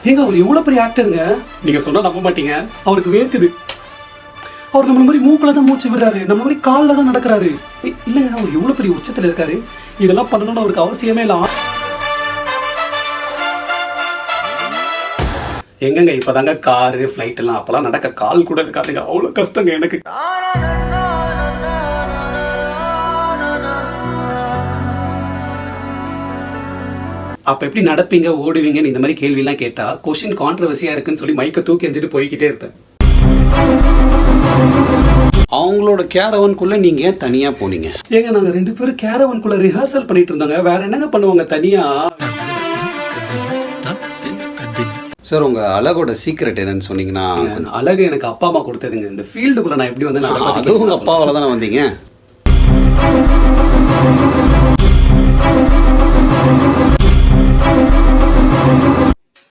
ஏங்க அவர் எவ்வளவு பெரிய ஆக்டருங்க, நீங்க சொன்னா நம்ப மாட்டீங்க. அவருக்கு வேர்க்குது. அவர் நம்ம மாதிரி மூக்குல தான் மூச்சு விடுறாரு, நம்ம மாதிரி காலில் தான் நடக்கிறாரு. இல்லைங்க அவர் எவ்வளவு பெரிய உச்சத்துல இருக்காரு. இதெல்லாம் பண்ணணும்னு அவருக்கு அவசியமே இல்லை. எங்கங்க இப்பதாங்க காரு ஃபிளைட் எல்லாம், அப்பெல்லாம் நடக்க கால் கூட இருக்காதுங்க. அவ்வளவு கஷ்டங்க எனக்கு. அப்ப எப்படி நடப்பீங்க ஓடுவீங்கன்னு இந்த மாதிரி கேள்வி எல்லாம் கேட்டா கொஸ்டின் கான்ட்ரவர்சியா இருக்குன்னு சொல்லி மைக்க தூக்கி எஞ்சிட்டு போய்கிட்டே இருப்பேன். அவங்களோட கேரவனுக்குள்ள நீங்க ஏன் தனியா போனீங்க? ஏங்க நாங்க 2 பேரும் கேரவனுக்குள்ள ரிஹர்சல் பண்ணிட்டு இருந்தாங்க. வேற என்னங்க பண்ணுவாங்க தனியா? சார் உங்க அழகோட சீக்ரெட் என்னன்னு சொன்னீங்கன்னா? அழகு எனக்கு அப்பா அம்மா கொடுத்ததுங்க. இந்த ஃபீல்டுக்குள்ள நான் எப்படி வந்து, அதுவும் உங்க அப்பாவால தானே வந்தீங்க?